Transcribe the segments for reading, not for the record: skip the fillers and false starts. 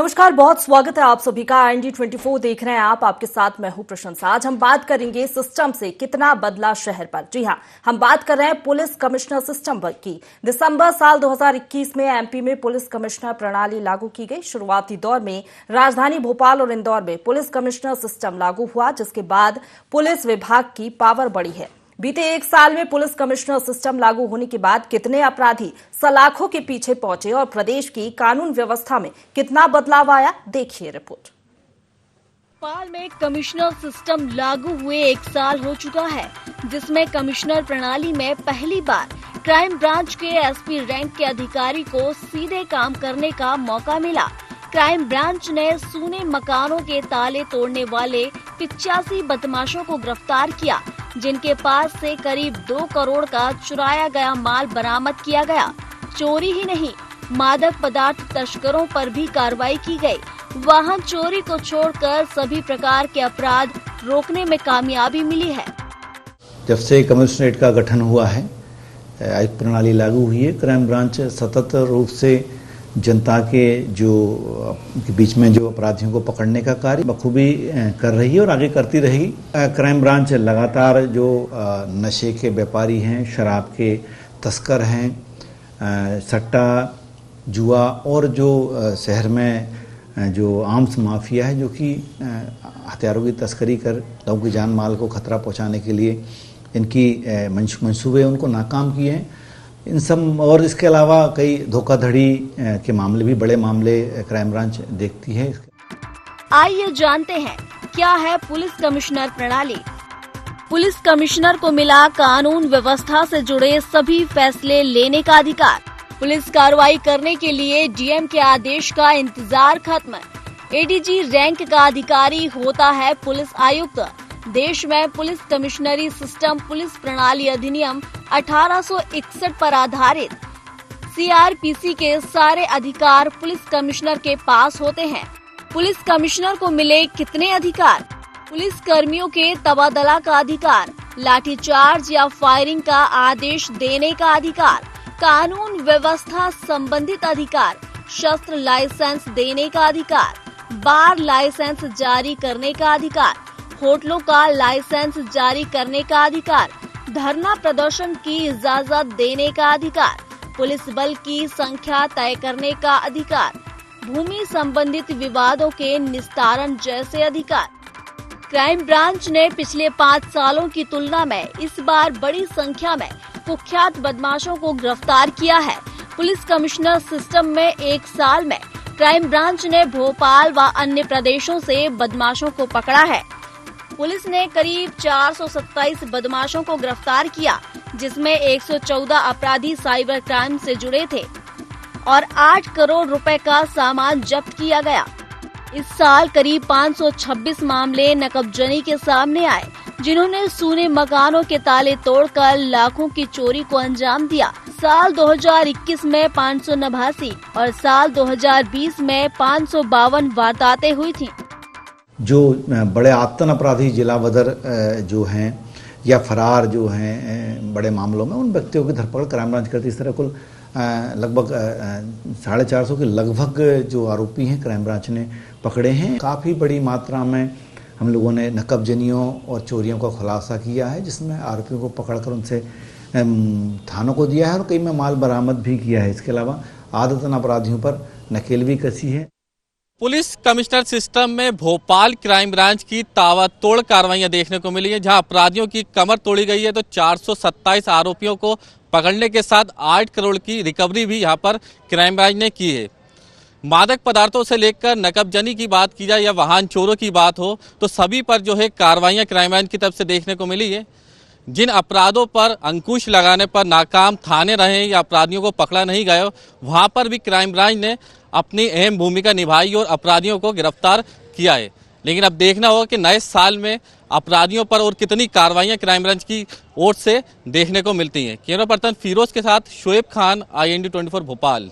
नमस्कार, बहुत स्वागत है आप सभी का। IND24 देख रहे हैं आप, आपके साथ मैं हूं प्रशंसा। आज हम बात करेंगे सिस्टम से कितना बदला शहर पर। जी हां, हम बात कर रहे हैं पुलिस कमिश्नर सिस्टम की। दिसंबर साल 2021 में एमपी में पुलिस कमिश्नर प्रणाली लागू की गई। शुरुआती दौर में राजधानी भोपाल और इंदौर में पुलिस कमिश्नर सिस्टम लागू हुआ, जिसके बाद पुलिस विभाग की पावर बढ़ी है। बीते एक साल में पुलिस कमिश्नर सिस्टम लागू होने के बाद कितने अपराधी सलाखों के पीछे पहुंचे और प्रदेश की कानून व्यवस्था में कितना बदलाव आया, देखिए रिपोर्ट। भोपाल में कमिश्नर सिस्टम लागू हुए एक साल हो चुका है, जिसमें कमिश्नर प्रणाली में पहली बार क्राइम ब्रांच के एसपी रैंक के अधिकारी को सीधे काम करने का मौका मिला। क्राइम ब्रांच ने सूने मकानों के ताले तोड़ने वाले 85 बदमाशों को गिरफ्तार किया, जिनके पास से करीब 2 करोड़ का चुराया गया माल बरामद किया गया। चोरी ही नहीं, मादक पदार्थ तस्करों पर भी कार्रवाई की गई। वाहन चोरी को छोड़कर सभी प्रकार के अपराध रोकने में कामयाबी मिली है। जब से कमिश्नरेट का गठन हुआ है, आयुक्त प्रणाली लागू हुई है, क्राइम ब्रांच सतत रूप से जनता के बीच में जो अपराधियों को पकड़ने का कार्य बखूबी कर रही है और आगे करती रहेगी। क्राइम ब्रांच लगातार जो नशे के व्यापारी हैं, शराब के तस्कर हैं, सट्टा जुआ और जो शहर में जो आर्म्स माफिया है, जो कि हथियारों की तस्करी कर लोगों की जान माल को खतरा पहुंचाने के लिए इनकी मंसूबे उनको नाकाम किए हैं। इन सब और इसके अलावा कई धोखाधड़ी के मामले भी, बड़े मामले क्राइम ब्रांच देखती है। आइए जानते हैं क्या है पुलिस कमिश्नर प्रणाली। पुलिस कमिश्नर को मिला कानून व्यवस्था से जुड़े सभी फैसले लेने का अधिकार। पुलिस कार्रवाई करने के लिए डीएम के आदेश का इंतजार खत्म। एडीजी रैंक का अधिकारी होता है पुलिस आयुक्त। देश में पुलिस कमिश्नरी सिस्टम पुलिस प्रणाली अधिनियम 1861 पर आधारित। सीआरपीसी के सारे अधिकार पुलिस कमिश्नर के पास होते हैं। पुलिस कमिश्नर को मिले कितने अधिकार? पुलिस कर्मियों के तबादला का अधिकार, लाठीचार्ज या फायरिंग का आदेश देने का अधिकार, कानून व्यवस्था संबंधित अधिकार, शस्त्र लाइसेंस देने का अधिकार, बार लाइसेंस जारी करने का अधिकार, होटलों का लाइसेंस जारी करने का अधिकार, धरना प्रदर्शन की इजाजत देने का अधिकार, पुलिस बल की संख्या तय करने का अधिकार, भूमि संबंधित विवादों के निस्तारण जैसे अधिकार। क्राइम ब्रांच ने पिछले 5 सालों की तुलना में इस बार बड़ी संख्या में कुख्यात बदमाशों को गिरफ्तार किया है। पुलिस कमिश्नर सिस्टम में एक साल में क्राइम ब्रांच ने भोपाल व अन्य प्रदेशों से बदमाशों को पकड़ा है। पुलिस ने करीब 427 बदमाशों को गिरफ्तार किया, जिसमें 114 अपराधी साइबर क्राइम से जुड़े थे और 8 करोड़ रुपए का सामान जब्त किया गया। इस साल करीब 526 मामले नकबजनी के सामने आए, जिन्होंने सूने मकानों के ताले तोड़कर लाखों की चोरी को अंजाम दिया। साल 2021 में 589 और साल 2020 में 552 वारदातें हुई थी। जो बड़े आतन अपराधी जिला बदर जो हैं या फरार जो हैं बड़े मामलों में, उन व्यक्तियों की धरपकड़ क्राइम ब्रांच करती। इस तरह कुल लगभग 450 के लगभग जो आरोपी हैं क्राइम ब्रांच ने पकड़े हैं। काफ़ी बड़ी मात्रा में हम लोगों ने नकबजनियों और चोरियों का खुलासा किया है, जिसमें आरोपियों को पकड़कर उनसे थानों को दिया है और कई में माल बरामद भी किया है। इसके अलावा आदतन अपराधियों पर नकेल भी कसी है। पुलिस कमिश्नर सिस्टम में भोपाल क्राइम ब्रांच की ताबड़तोड़ कार्रवाइयां देखने को मिली है, जहां अपराधियों की कमर तोड़ी गई है तो 427 आरोपियों को पकड़ने के साथ 8 करोड़ की रिकवरी भी यहां पर क्राइम ब्रांच ने की है। मादक पदार्थों से लेकर नकबजनी की बात की जाए या वाहन चोरों की बात हो, तो सभी पर जो है कार्रवाइयां क्राइम ब्रांच की तरफ से देखने को मिली है। जिन अपराधों पर अंकुश लगाने पर नाकाम थाने रहे या अपराधियों को पकड़ा नहीं गया, वहां पर भी क्राइम ब्रांच ने अपनी अहम भूमिका निभाई और अपराधियों को गिरफ्तार किया है। लेकिन अब देखना होगा कि नए साल में अपराधियों पर और कितनी कार्रवाइयां क्राइम ब्रांच की ओर से देखने को मिलती हैं। कैमरा पर्सन फिरोज के साथ शोएब खान, IND24 भोपाल।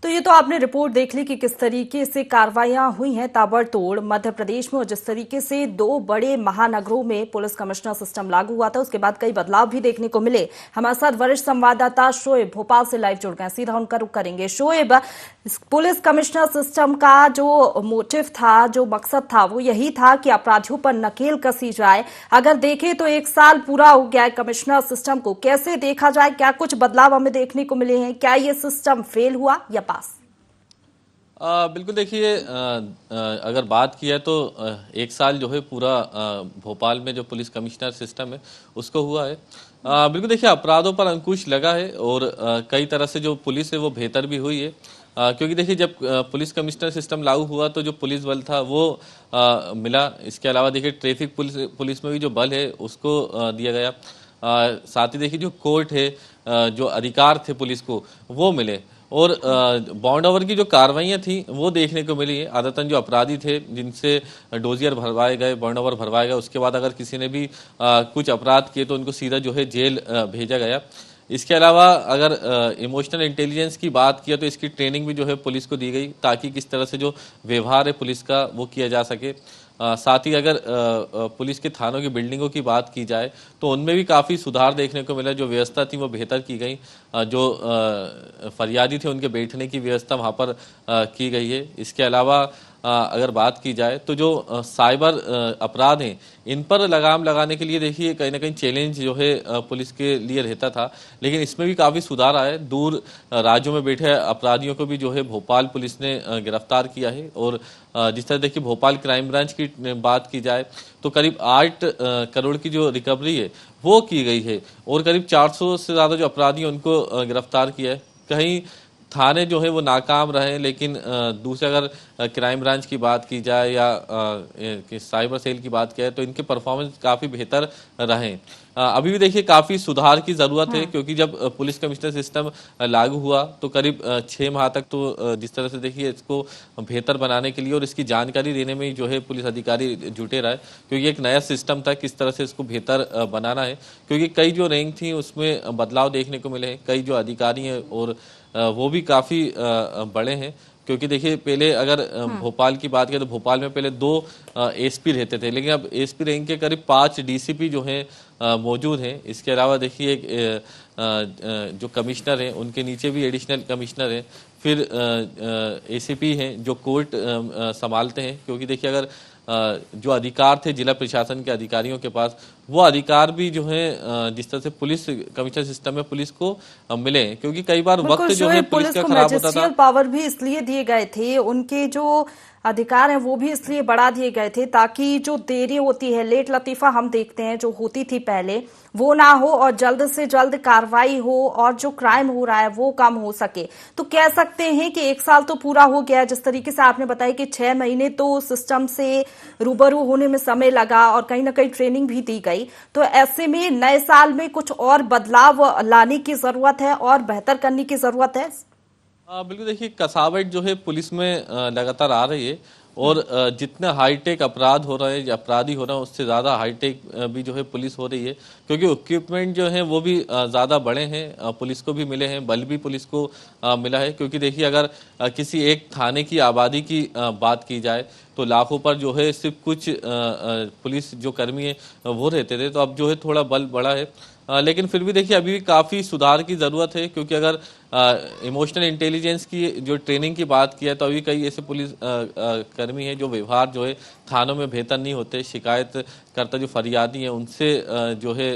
तो ये तो आपने रिपोर्ट देख ली कि किस तरीके से कार्रवाइयां हुई हैं ताबड़तोड़ मध्य प्रदेश में, और जिस तरीके से 2 बड़े महानगरों में पुलिस कमिश्नर सिस्टम लागू हुआ था, उसके बाद कई बदलाव भी देखने को मिले। हमारे साथ वरिष्ठ संवाददाता शोएब भोपाल से लाइव जुड़ गए, सीधा उनका रुख करेंगे। शोएब, पुलिस कमिश्नर सिस्टम का जो मोटिव था, जो मकसद था, वो यही था कि अपराधियों पर नकेल कसी जाए। अगर देखें तो 1 साल पूरा हो गया है कमिश्नर सिस्टम को, कैसे देखा जाए, क्या कुछ बदलाव हमें देखने को मिले हैं? क्या ये सिस्टम फेल हुआ या पास? बिल्कुल देखिए, अगर बात की है तो 1 साल जो है पूरा भोपाल में जो पुलिस कमिश्नर सिस्टम है उसको हुआ है। बिल्कुल देखिए, अपराधों पर अंकुश लगा है और कई तरह से जो पुलिस है वो बेहतर भी हुई है। क्योंकि देखिए, जब पुलिस कमिश्नर सिस्टम लागू हुआ तो जो पुलिस बल था वो मिला। इसके अलावा देखिए, ट्रैफिक पुलिस में भी जो बल है उसको दिया गया। साथ ही देखिए, जो कोर्ट है, जो अधिकार थे पुलिस को वो मिले, और बॉन्ड ओवर की जो कार्रवाइयाँ थी वो देखने को मिली है। आदतन जो अपराधी थे जिनसे डोजियर भरवाए गए, बॉन्ड ओवर भरवाए गए, उसके बाद अगर किसी ने भी कुछ अपराध किए तो उनको सीधा जो है जेल भेजा गया। इसके अलावा अगर इमोशनल इंटेलिजेंस की बात किया तो इसकी ट्रेनिंग भी जो है पुलिस को दी गई, ताकि किस तरह से जो व्यवहार है पुलिस का वो किया जा सके। साथ ही अगर पुलिस के थानों की बिल्डिंगों की बात की जाए तो उनमें भी काफ़ी सुधार देखने को मिला। जो व्यवस्था थी वो बेहतर की गई। जो फरियादी थे उनके बैठने की व्यवस्था वहाँ पर की गई है। इसके अलावा अगर बात की जाए तो जो साइबर अपराध हैं इन पर लगाम लगाने के लिए देखिए कहीं ना कहीं चैलेंज जो है पुलिस के लिए रहता था, लेकिन इसमें भी काफ़ी सुधार आया है। दूर राज्यों में बैठे अपराधियों को भी जो है भोपाल पुलिस ने गिरफ्तार किया है। और जिस तरह देखिए, भोपाल क्राइम ब्रांच की बात की जाए तो करीब 8 करोड़ की जो रिकवरी है वो की गई है, और करीब 400 से ज़्यादा जो अपराधी हैं उनको गिरफ्तार किया है। कहीं थाने जो है वो नाकाम रहे, लेकिन दूसरे अगर क्राइम ब्रांच की बात की जाए या साइबर सेल की बात की जाए तो इनके परफॉर्मेंस काफ़ी बेहतर रहे। अभी भी देखिए काफ़ी सुधार की ज़रूरत है, क्योंकि जब पुलिस कमिश्नर सिस्टम लागू हुआ तो करीब 6 माह तक तो जिस तरह से देखिए इसको बेहतर बनाने के लिए और इसकी जानकारी देने में जो है पुलिस अधिकारी जुटे रहे, क्योंकि एक नया सिस्टम था, किस तरह से इसको बेहतर बनाना है। क्योंकि कई जो रैंक थी उसमें बदलाव देखने को मिले हैं, कई जो अधिकारी हैं और वो भी काफ़ी बड़े हैं। क्योंकि देखिए, पहले अगर भोपाल की बात करें तो भोपाल में पहले 2 एसपी रहते थे, लेकिन अब एसपी रैंक के करीब 5 डीसीपी जो हैं मौजूद हैं। इसके अलावा देखिए जो कमिश्नर हैं उनके नीचे भी एडिशनल कमिश्नर हैं, फिर एसीपी हैं जो कोर्ट संभालते हैं। क्योंकि देखिए, अगर जो अधिकार थे जिला प्रशासन के अधिकारियों के पास, वो अधिकार भी जो है जिस तरह से पुलिस कमिश्नर सिस्टम में पुलिस को मिले, क्योंकि कई बार वक्त जो है पुलिस का खराब होता था। पावर भी इसलिए दिए गए थे, उनके जो अधिकार हैं वो भी इसलिए बढ़ा दिए गए थे ताकि जो देरी होती है, लेट लतीफा हम देखते हैं जो होती थी पहले, वो ना हो और जल्द से जल्द कार्रवाई हो और जो क्राइम हो रहा है वो कम हो सके। तो कह सकते हैं कि 1 साल तो पूरा हो गया है। जिस तरीके से आपने बताया कि 6 महीने तो सिस्टम से रूबरू होने में समय लगा और कहीं ना कहीं ट्रेनिंग भी दी गई, तो ऐसे में नए साल में कुछ और बदलाव लाने की जरूरत है और बेहतर करने की जरूरत है। बिल्कुल देखिए, कसावट जो है पुलिस में लगातार आ रही है, और जितना हाईटेक अपराध हो रहा है या अपराधी हो रहा है उससे ज़्यादा हाईटेक भी जो है पुलिस हो रही है। क्योंकि इक्विपमेंट जो है वो भी ज़्यादा बड़े हैं, पुलिस को भी मिले हैं, बल भी पुलिस को मिला है। क्योंकि देखिए, अगर किसी एक थाने की आबादी की बात की जाए तो लाखों पर जो है सिर्फ कुछ पुलिस जो कर्मी है वो रहते थे, तो अब जो है थोड़ा बल बढ़ा है। लेकिन फिर भी देखिए, अभी भी काफ़ी सुधार की ज़रूरत है। क्योंकि अगर इमोशनल इंटेलिजेंस की जो ट्रेनिंग की बात की है तो अभी कई ऐसे पुलिस कर्मी हैं जो व्यवहार जो है थानों में बेहतर नहीं होते। शिकायत करता जो फरियादी हैं उनसे जो है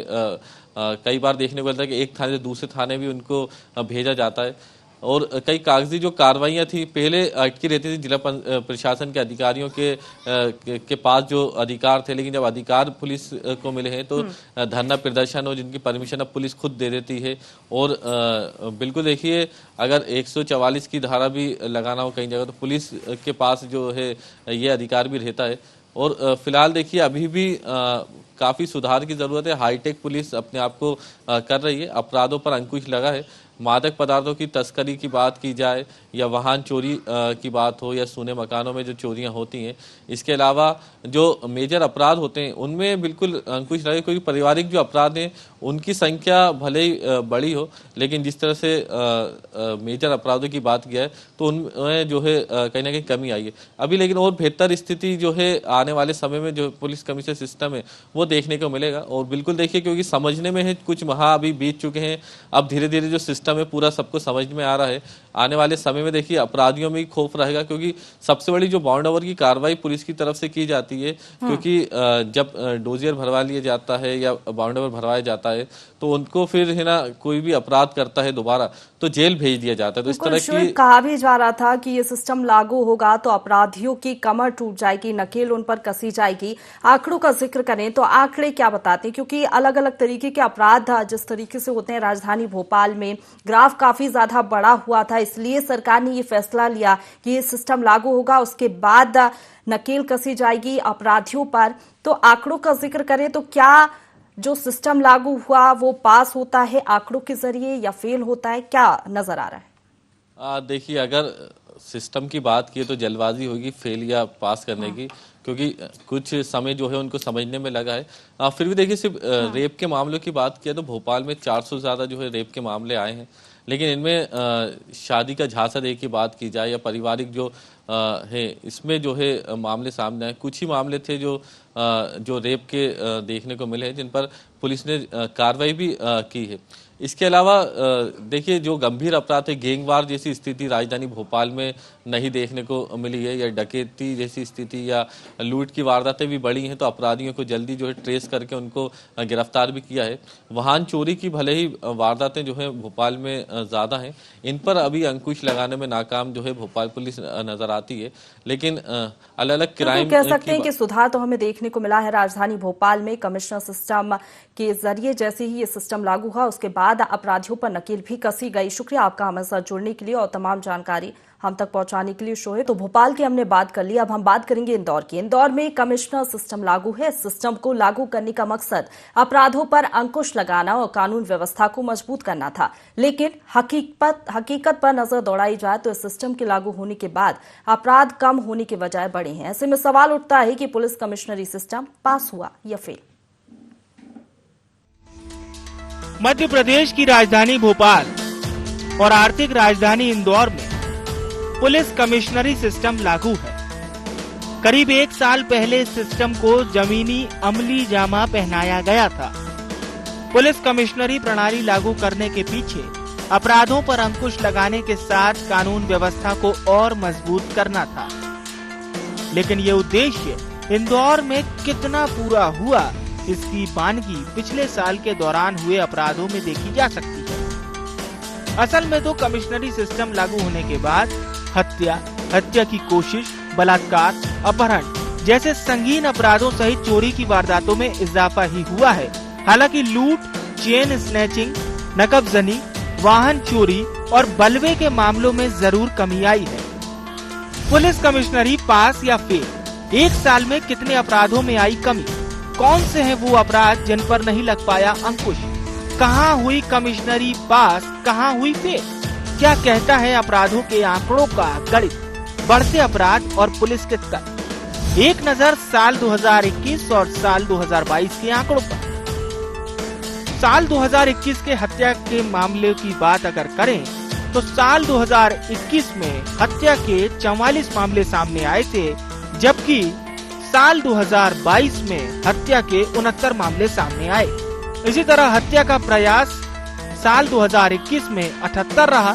कई बार देखने को मिलता है कि एक थाने से दूसरे थाने भी उनको भेजा जाता है। और कई कागजी जो कार्रवाइयाँ थी पहले अटकी रहती थी जिला प्रशासन के अधिकारियों के पास जो अधिकार थे, लेकिन जब अधिकार पुलिस को मिले हैं तो धरना प्रदर्शन हो जिनकी परमिशन अब पुलिस खुद दे देती है। और बिल्कुल देखिए, अगर 144 की धारा भी लगाना हो कई जगह तो पुलिस के पास जो है ये अधिकार भी रहता है। और फिलहाल देखिए, अभी भी काफ़ी सुधार की ज़रूरत है। हाईटेक पुलिस अपने आप को कर रही है, अपराधों पर अंकुश लगा है। मादक पदार्थों की तस्करी की बात की जाए या वाहन चोरी की बात हो या सूने मकानों में जो चोरियां होती हैं, इसके अलावा जो मेजर अपराध होते हैं उनमें बिल्कुल अंकुश लगे। कोई पारिवारिक जो अपराध हैं उनकी संख्या भले ही बड़ी हो, लेकिन जिस तरह से मेजर अपराधों की बात किया है तो उनमें जो है कहीं ना कहीं कमी आई है अभी। लेकिन और बेहतर स्थिति जो है आने वाले समय में जो पुलिस कमिश्नर सिस्टम है वो देखने को मिलेगा। और बिल्कुल देखिए, क्योंकि समझने में है कुछ माह अभी बीत चुके हैं, अब धीरे धीरे जो सिस्टम है पूरा सबको समझ में आ रहा है। आने वाले समय में देखिए अपराधियों में खौफ रहेगा, क्योंकि सबसे बड़ी जो बाउंड ओवर की कार्रवाई पुलिस की तरफ से की जाती है, क्योंकि जब डोजियर भरवा लिया जाता है या बाउंड ओवर भरवाया जाता है तो उनको फिर है ना कोई भी अपराध करता है दोबारा तो जेल भेज दिया जाता है। तो इस तरह की कहा भी जा रहा था कि ये सिस्टम लागू होगा तो अपराधियों की कमर टूट जाएगी, नकेल उन पर कसी जाएगी। आंकड़ों का जिक्र करें तो आंकड़े क्या बताते हैं, क्योंकि अलग अलग तरीके के अपराध जिस तरीके से होते हैं राजधानी भोपाल में ग्राफ काफी ज्यादा बड़ा हुआ था, इसलिए सरकार ने ये फैसला लिया कि ये सिस्टम लागू होगा, उसके बाद नकेल कसी जाएगी अपराधियों पर। तो आंकड़ों का जिक्र करें तो क्या जो सिस्टम लागू हुआ वो पास होता है आंकड़ों के जरिए या फेल होता है, क्या नजर आ रहा है? देखिए, अगर सिस्टम की बात की तो जल्दबाजी होगी फेल या पास करने की, क्योंकि कुछ समय जो है उनको समझने में लगा है। फिर भी देखिए, सिर्फ रेप के मामलों की बात किया तो भोपाल में 400 से ज्यादा जो है रेप के मामले आए हैं। लेकिन इनमें शादी का झांसा दे की बात की जाए या पारिवारिक जो है इसमें जो है मामले सामने आए। कुछ ही मामले थे जो रेप के देखने को मिले हैं, जिन पर पुलिस ने कार्रवाई भी की है। इसके अलावा देखिए, जो गंभीर अपराध है, गैंगवार जैसी स्थिति राजधानी भोपाल में नहीं देखने को मिली है, या डकैती जैसी स्थिति या लूट की वारदातें भी बढ़ी हैं, तो अपराधियों को जल्दी जो है ट्रेस करके उनको गिरफ्तार भी किया है। वाहन चोरी की भले ही वारदातें जो है भोपाल में ज़्यादा हैं, इन पर अभी अंकुश लगाने में नाकाम जो है भोपाल पुलिस नजर आती है। लेकिन अलग अलग क्राइम कह सकते हैं कि सुधार तो हमें देखने को मिला है राजधानी भोपाल में। कमिश्नर सिस्टम के जरिए जैसे ही ये सिस्टम लागू हुआ उसके बाद अपराधियों पर नकेल भी कसी गई। शुक्रिया आपका हमारे साथ जुड़ने के लिए और तमाम जानकारी हम तक पहुंचाने के लिए। शोहे तो भोपाल की हमने बात कर ली, अब हम बात करेंगे इंदौर की। इंदौर में कमिश्नर सिस्टम लागू है। इस सिस्टम को लागू करने का मकसद अपराधों पर अंकुश लगाना और कानून व्यवस्था को मजबूत करना था, लेकिन हकीकत पर नजर दौड़ाई जाए तो इस सिस्टम के लागू होने के बाद अपराध कम होने के बजाय बढ़े हैं। ऐसे में सवाल उठता है कि पुलिस कमिश्नरी सिस्टम पास हुआ या फेल। मध्य प्रदेश की राजधानी भोपाल और आर्थिक राजधानी इंदौर में पुलिस कमिश्नरी सिस्टम लागू है। करीब 1 साल पहले इस सिस्टम को जमीनी अमली जामा पहनाया गया था। पुलिस कमिश्नरी प्रणाली लागू करने के पीछे अपराधों पर अंकुश लगाने के साथ कानून व्यवस्था को और मजबूत करना था। लेकिन ये उद्देश्य इंदौर में कितना पूरा हुआ, इसकी बानगी पिछले साल के दौरान हुए अपराधों में देखी जा सकती है। असल में तो कमिश्नरी सिस्टम लागू होने के बाद हत्या की कोशिश, बलात्कार, अपहरण जैसे संगीन अपराधों सहित चोरी की वारदातों में इजाफा ही हुआ है। हालांकि लूट, चेन स्नैचिंग, नकबजनी, वाहन चोरी और बलवे के मामलों में जरूर कमी आई है। पुलिस कमिश्नरी पास या फेल? 1 साल में कितने अपराधों में आई कमी? कौन से हैं वो अपराध जिन पर नहीं लग पाया अंकुश? कहाँ हुई कमिश्नरी पास, कहाँ हुई फेल? क्या कहता है अपराधों के आंकड़ों का गणित, बढ़ते अपराध और पुलिस के तक? एक नजर साल 2021 और साल 2022 के आंकड़ों पर। साल 2021 के हत्या के मामले की बात अगर करें तो साल 2021 में हत्या के 44 मामले सामने आए थे, जबकि साल 2022 में हत्या के 69 मामले सामने आए। इसी तरह हत्या का प्रयास साल 2021 में 78 रहा,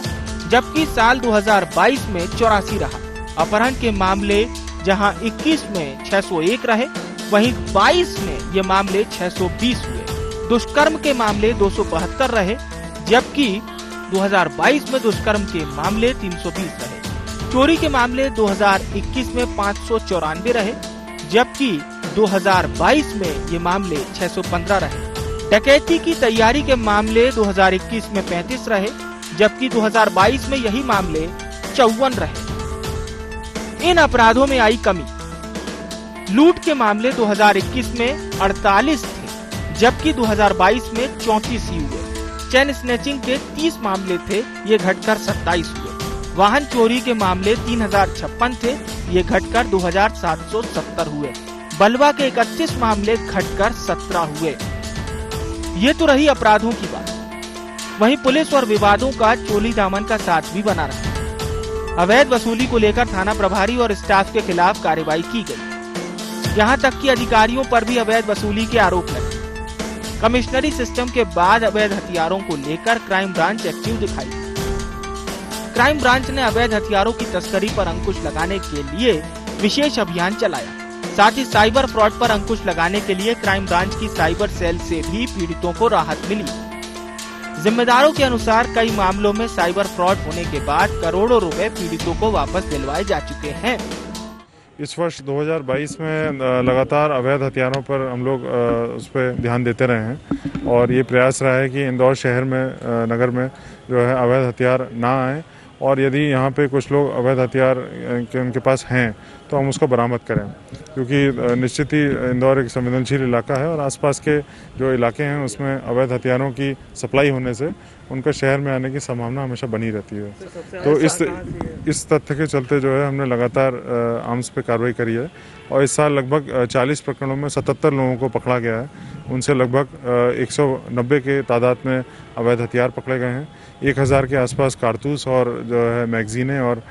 जबकि साल 2022 में 84 रहा। अपहरण के मामले जहां 21 में 601 रहे, वहीं 22 में ये मामले 620 हुए। दुष्कर्म के मामले 272 रहे, जबकि 2022 में दुष्कर्म के मामले 320 रहे। चोरी के मामले 2021 में 594 रहे, जबकि 2022 में ये मामले 615 रहे। डकैती की तैयारी के मामले 2021 में 35 रहे, जबकि 2022 में यही मामले 54 रहे। इन अपराधों में आई कमी। लूट के मामले 2021 में 48 थे, जबकि 2022 में 34 ही हुए। चेन स्नैचिंग के 30 मामले थे, ये घटकर 27 हुए। वाहन चोरी के मामले 3056 थे, ये घटकर 2770 हुए। बलवा के 31 मामले घटकर 17 हुए। ये तो रही अपराधों की बात। वहीं पुलिस और विवादों का चोली दामन का साथ भी बना रहा। अवैध वसूली को लेकर थाना प्रभारी और स्टाफ के खिलाफ कार्रवाई की गई। यहाँ तक कि अधिकारियों पर भी अवैध वसूली के आरोप लगे। कमिश्नरी सिस्टम के बाद अवैध हथियारों को लेकर क्राइम ब्रांच एक्टिव दिखाई। क्राइम ब्रांच ने अवैध हथियारों की तस्करी पर अंकुश लगाने के लिए विशेष अभियान चलाया। साथ ही साइबर फ्रॉड पर अंकुश लगाने के लिए क्राइम ब्रांच की साइबर सेल से भी पीड़ितों को राहत मिली। जिम्मेदारों के अनुसार कई मामलों में साइबर फ्रॉड होने के बाद करोड़ों रुपए पीड़ितों को वापस दिलवाए जा चुके हैं। इस वर्ष 2022 में लगातार अवैध हथियारों पर हम लोग उस पर ध्यान देते रहे हैं और ये प्रयास रहा है कि इंदौर शहर में नगर में जो है अवैध हथियार ना आए और यदि यहाँ पे कुछ लोग अवैध हथियार उनके पास हैं तो हम उसको बरामद करें, क्योंकि निश्चित ही इंदौर एक संवेदनशील इलाका है और आसपास के जो इलाके हैं उसमें अवैध हथियारों की सप्लाई होने से उनका शहर में आने की संभावना हमेशा बनी रहती है। तो इस तथ्य के चलते जो है हमने लगातार आर्म्स पे कार्रवाई करी है और इस साल लगभग 40 प्रकरणों में 77 लोगों को पकड़ा गया है। उनसे लगभग 190 के तादाद में अवैध हथियार पकड़े गए हैं। 1000 के आसपास कारतूस और जो है मैगजीनें और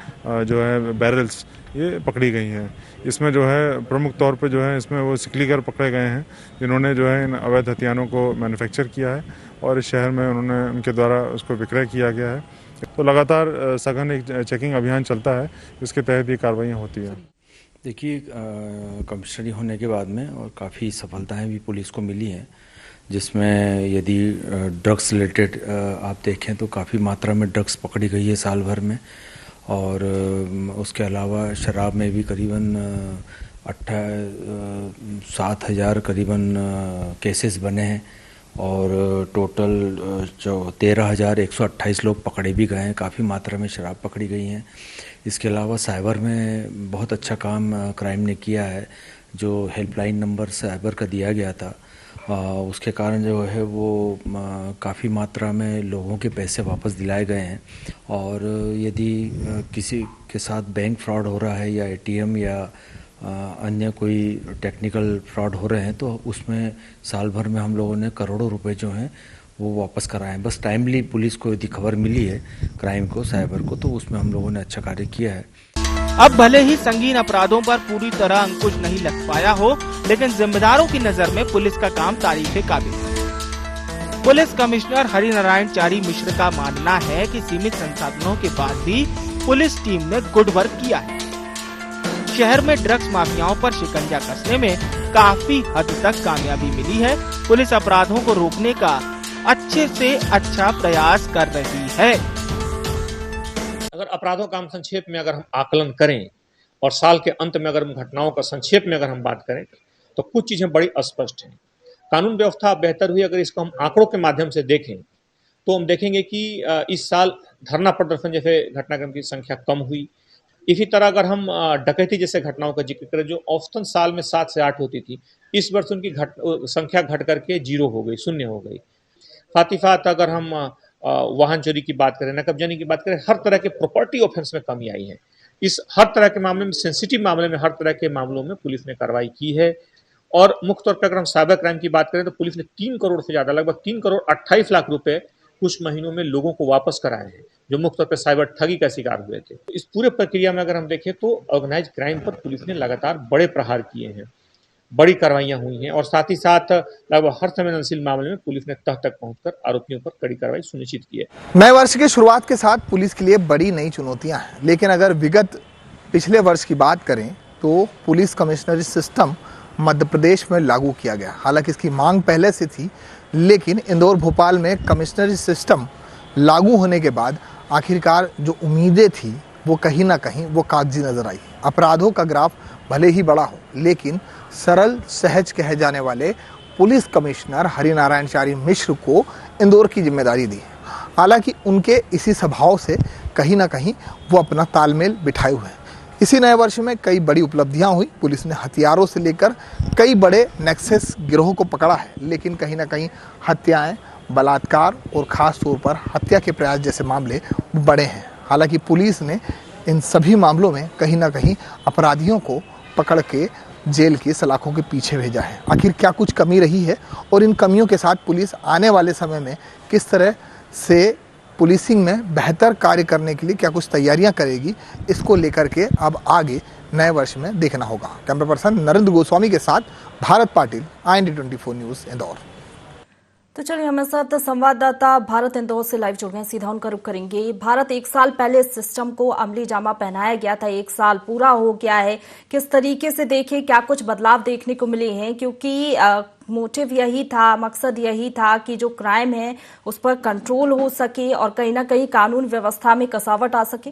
जो है बैरल्स ये पकड़ी गई हैं। इसमें जो है प्रमुख तौर पे जो है इसमें वो सिकलीगर पकड़े गए हैं जिन्होंने जो है इन अवैध हथियारों को मैन्युफैक्चर किया है और इस शहर में उन्होंने उनके द्वारा उसको विक्रय किया गया है। तो लगातार सघन एक चेकिंग अभियान चलता है, इसके तहत ये कार्रवाइयाँ होती हैं। देखिए, कमिश्नरी होने के बाद में और काफ़ी सफलताएं भी पुलिस को मिली हैं, जिसमें यदि ड्रग्स रिलेटेड आप देखें तो काफ़ी मात्रा में ड्रग्स पकड़ी गई है साल भर में और उसके अलावा शराब में भी करीबन 7,000 करीबन केसेस बने हैं और टोटल जो 13,128 लोग पकड़े भी गए हैं। काफ़ी मात्रा में शराब पकड़ी गई हैं। इसके अलावा साइबर में बहुत अच्छा काम क्राइम ने किया है। जो हेल्पलाइन नंबर साइबर का दिया गया था उसके कारण जो है वो काफ़ी मात्रा में लोगों के पैसे वापस दिलाए गए हैं और यदि किसी के साथ बैंक फ्रॉड हो रहा है या एटीएम या अन्य कोई टेक्निकल फ्रॉड हो रहे हैं तो उसमें साल भर में हम लोगों ने करोड़ों रुपए जो हैं वो वापस कराए हैं। बस टाइमली पुलिस को यदि खबर मिली है क्राइम को, साइबर को, तो उसमें हम लोगों ने अच्छा कार्य किया है। अब भले ही संगीन अपराधों पर पूरी तरह अंकुश नहीं लग पाया हो, लेकिन जिम्मेदारों की नजर में पुलिस का काम तारीफ काबिल है। पुलिस कमिश्नर हरिनारायण चारी मिश्र का मानना है कि सीमित संसाधनों के बाद भी पुलिस टीम ने गुड वर्क किया है। शहर में ड्रग्स माफियाओं पर शिकंजा कसने में काफी हद तक कामयाबी मिली है। पुलिस अपराधों को रोकने का अच्छे से अच्छा प्रयास कर रही है। अगर अपराधों का हम संक्षेप में अगर हम आकलन करें और साल के अंत में अगर हम घटनाओं का संक्षेप में अगर हम बात करें तो कुछ चीजें बड़ी स्पष्ट हैं। कानून व्यवस्था बेहतर हुई। अगर इसको हम आंकड़ों के माध्यम से देखें तो हम देखेंगे कि इस साल धरना प्रदर्शन जैसे घटनाक्रम की संख्या कम हुई। इसी तरह अगर हम डकैती जैसे घटनाओं का जिक्र करें जो औसतन साल में 7 से 8 होती थी, इस वर्ष उनकी संख्या घट करके 0 हो गई, 0 हो गई। साथ ही साथ अगर हम वाहन चोरी की बात करें, नकबजनी की बात करें, हर तरह के प्रॉपर्टी ऑफेंस में कमी आई है। इस हर तरह के मामले में, सेंसिटिव मामले में, हर तरह के मामलों में पुलिस ने कार्रवाई की है। और मुख्य तौर पर अगर हम साइबर क्राइम की बात करें तो पुलिस ने 3 करोड़ से ज्यादा, लगभग 3 करोड़ 28 लाख रुपए कुछ महीनों में लोगों को वापस कराए हैं जो मुख्य तौर पर साइबर ठगी का शिकार हुए थे। इस पूरे प्रक्रिया में अगर हम देखें तो ऑर्गेनाइज क्राइम पर पुलिस ने लगातार बड़े प्रहार किए हैं, बड़ी कार्रवाइयां हुई हैं और साथ ही साथ लगभग हर संवेदनशील मामले में पुलिस ने तह तक पहुंचकर आरोपियों पर कड़ी कार्रवाई सुनिश्चित की है। नए वर्ष की शुरुआत के साथ पुलिस के लिए बड़ी नई चुनौतियां हैं, लेकिन अगर विगत पिछले वर्ष की बात करें तो पुलिस कमिश्नरी सिस्टम मध्य प्रदेश में लागू किया गया। हालांकि इसकी मांग पहले से थी, लेकिन इंदौर भोपाल में कमिश्नरी सिस्टम लागू होने के बाद आखिरकार जो उम्मीदें थी वो कहीं ना कहीं वो कागजी नजर आई। अपराधों का ग्राफ भले ही बड़ा हो, लेकिन सरल सहज कहे जाने वाले पुलिस कमिश्नर हरिनारायण चारी मिश्र को इंदौर की जिम्मेदारी दी है। हालांकि उनके इसी स्वभाव से कहीं ना कहीं वो अपना तालमेल बिठाए हुए हैं। इसी नए वर्ष में कई बड़ी उपलब्धियां हुई। पुलिस ने हथियारों से लेकर कई बड़े नेक्सस गिरोह को पकड़ा है, लेकिन कहीं ना कहीं हत्याएं, बलात्कार और ख़ास तौर पर हत्या के प्रयास जैसे मामले बड़े हैं। हालांकि पुलिस ने इन सभी मामलों में कहीं ना कहीं अपराधियों को पकड़ के जेल की सलाखों के पीछे भेजा है। आखिर क्या कुछ कमी रही है और इन कमियों के साथ पुलिस आने वाले समय में किस तरह से पुलिसिंग में बेहतर कार्य करने के लिए क्या कुछ तैयारियां करेगी, इसको लेकर के अब आगे नए वर्ष में देखना होगा। कैमरा पर्सन नरेंद्र गोस्वामी के साथ भारत पाटिल, IND24 न्यूज़, इंदौर। तो चलिए हमारे साथ संवाददाता भारत इंदौर से लाइव जुड़ गए हैं, सीधा उनका रुख करेंगे। भारत, एक साल पहले इस सिस्टम को अमली जामा पहनाया गया था, एक साल पूरा हो गया है, किस तरीके से देखें, क्या कुछ बदलाव देखने को मिले हैं? क्योंकि मोटिव यही था, मकसद यही था कि जो क्राइम है उस पर कंट्रोल हो सके और कहीं ना कहीं कानून व्यवस्था में कसावट आ सके।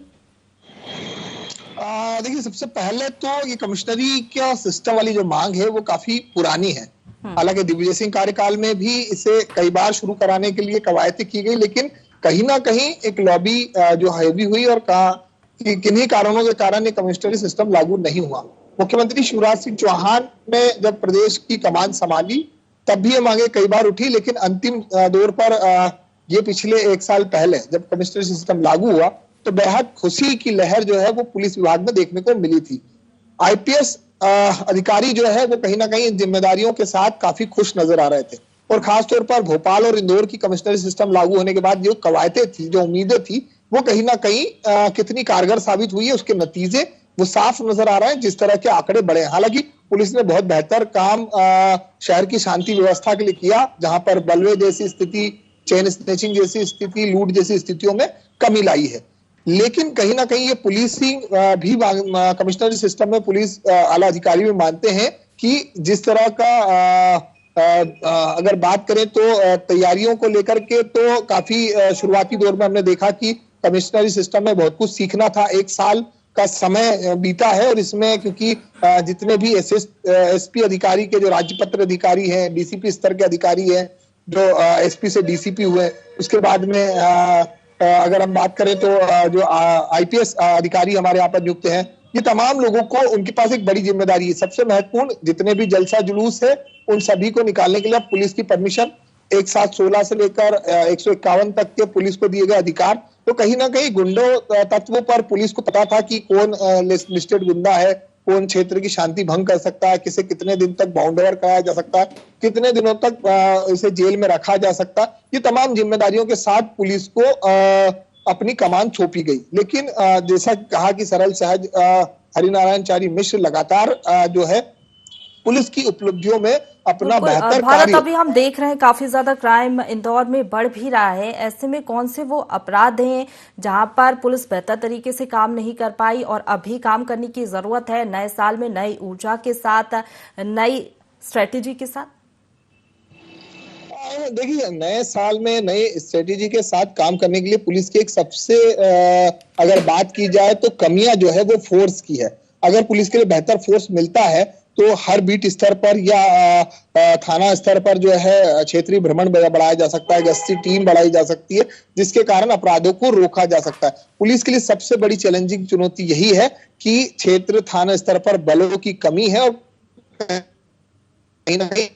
देखिए, सबसे पहले तो ये कमिश्नरी का सिस्टम वाली जो मांग है वो काफी पुरानी है। हालांकि दिग्विजय सिंह कार्यकाल में भी इसे कई बार शुरू कराने के लिए कवायतें की गई, लेकिन कहीं ना कहीं एक लॉबी जो हैवी हुई और किन्हीं कारणों के कारण ये कमिश्नरी सिस्टम लागू नहीं हुआ। मुख्यमंत्री शिवराज सिंह चौहान ने जब प्रदेश की कमान संभाली तब भी ये मांगे कई बार उठी, लेकिन अंतिम दौर पर ये पिछले एक साल पहले जब कमिश्नरी सिस्टम लागू हुआ तो बेहद खुशी की लहर जो है वो पुलिस विभाग में देखने को मिली थी। IPS अधिकारी जो है वो कहीं ना कहीं इन जिम्मेदारियों के साथ काफी खुश नजर आ रहे थे और खासतौर पर भोपाल और इंदौर की कमिश्नरी सिस्टम लागू होने के बाद जो कवायतें थी, जो उम्मीदें थी, वो कहीं ना कहीं कितनी कारगर साबित हुई है उसके नतीजे वो साफ नजर आ रहे हैं, जिस तरह के आंकड़े बढ़े हैं। हालांकि पुलिस ने बहुत बेहतर काम शहर की शांति व्यवस्था के लिए किया, जहां पर बलवे जैसी स्थिति, चेन स्नैचिंग जैसी स्थिति, लूट जैसी स्थितियों में कमी लाई है। लेकिन कहीं ना कहीं ये पुलिसिंग भी कमिश्नरी सिस्टम में पुलिस आला अधिकारी भी मानते हैं कि जिस तरह का अगर बात करें तो तैयारियों को लेकर के तो काफी शुरुआती दौर में हमने देखा कि कमिश्नरी सिस्टम में बहुत कुछ सीखना था। एक साल का समय बीता है और इसमें क्योंकि जितने भी SP अधिकारी के जो राज्य पत्र अधिकारी हैं, DCP स्तर के अधिकारी हैं, जो SP से DCP हुए, उसके बाद में अगर हम बात करें तो जो IPS अधिकारी हमारे यहाँ पर नियुक्त हैं, ये तमाम लोगों को उनके पास एक बड़ी जिम्मेदारी है। सबसे महत्वपूर्ण जितने भी जलसा जुलूस है उन सभी को निकालने के लिए पुलिस की परमिशन, एक साथ 16 से लेकर 151 तक के पुलिस को दिए गए अधिकार, तो कहीं ना कहीं गुंडों तत्वों पर पुलिस को पता था कि कौन लिस्टेड गुंडा है, कौन क्षेत्र की शांति भंग कर सकता है, किसे कितने दिन तक बाउंड ओवर कराया जा सकता है, कितने दिनों तक इसे जेल में रखा जा सकता है। ये तमाम जिम्मेदारियों के साथ पुलिस को अपनी कमान सौंपी गई। लेकिन जैसा कहा कि सरल सहज हरिनारायण चारी मिश्र लगातार जो है पुलिस की उपलब्धियों में अपना बेहतर भारत, अभी हम देख रहे हैं काफी ज्यादा क्राइम इंदौर में बढ़ भी रहा है। ऐसे में कौन से वो अपराध हैं जहां पर पुलिस बेहतर तरीके से काम नहीं कर पाई और अभी काम करने की जरूरत है, नए साल में नई ऊर्जा के साथ, नई स्ट्रेटेजी के साथ? देखिए, नए साल में नए स्ट्रेटेजी के साथ काम करने के लिए पुलिस की एक सबसे अगर बात की जाए तो कमियां जो है वो फोर्स की है। अगर पुलिस के लिए बेहतर फोर्स मिलता है तो हर बीट स्तर पर या थाना स्तर पर जो है क्षेत्रीय भ्रमण बढ़ाया जा सकता है, गश्ती टीम बढ़ाई जा सकती है, जिसके कारण अपराधों को रोका जा सकता है। पुलिस के लिए सबसे बड़ी चैलेंजिंग चुनौती यही है कि क्षेत्र थाना स्तर पर बलों की कमी है और कहीं ना कहीं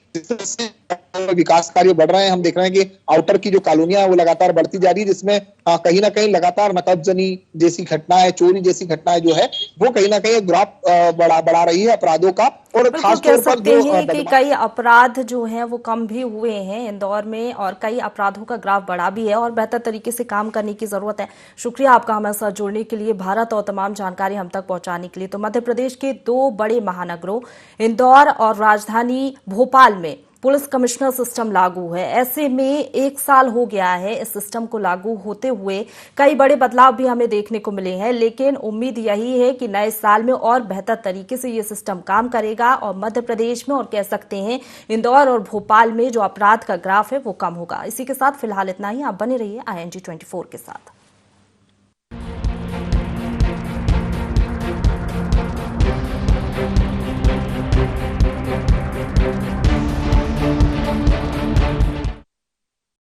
विकास कार्य बढ़ रहे हैं। हम देख रहे हैं कि आउटर की जो कॉलोनियां है वो लगातार बढ़ती जा रही है, जिसमें कहीं ना कहीं लगातार नकबजनी जैसी घटनाएं, चोरी जैसी घटनाएं जो है वो कहीं ना कहीं ग्राफ बढ़ा रही है अपराधों का। और खासतौर पर कि कई अपराध जो हैं वो कम भी हुए हैं इंदौर में और कई अपराधों का ग्राफ बढ़ा भी है और बेहतर तरीके से काम करने की जरूरत है। शुक्रिया आपका हमारे साथ जुड़ने के लिए भारत और तमाम जानकारी हम तक पहुंचाने के लिए। तो मध्य प्रदेश के दो बड़े महानगरों इंदौर और राजधानी भोपाल में पुलिस कमिश्नर सिस्टम लागू है। ऐसे में एक साल हो गया है इस सिस्टम को लागू होते हुए, कई बड़े बदलाव भी हमें देखने को मिले हैं, लेकिन उम्मीद यही है कि नए साल में और बेहतर तरीके से ये सिस्टम काम करेगा और मध्य प्रदेश में और कह सकते हैं इंदौर और भोपाल में जो अपराध का ग्राफ है वो कम होगा। इसी के साथ फिलहाल इतना ही। आप बने रहिए ING24 के साथ।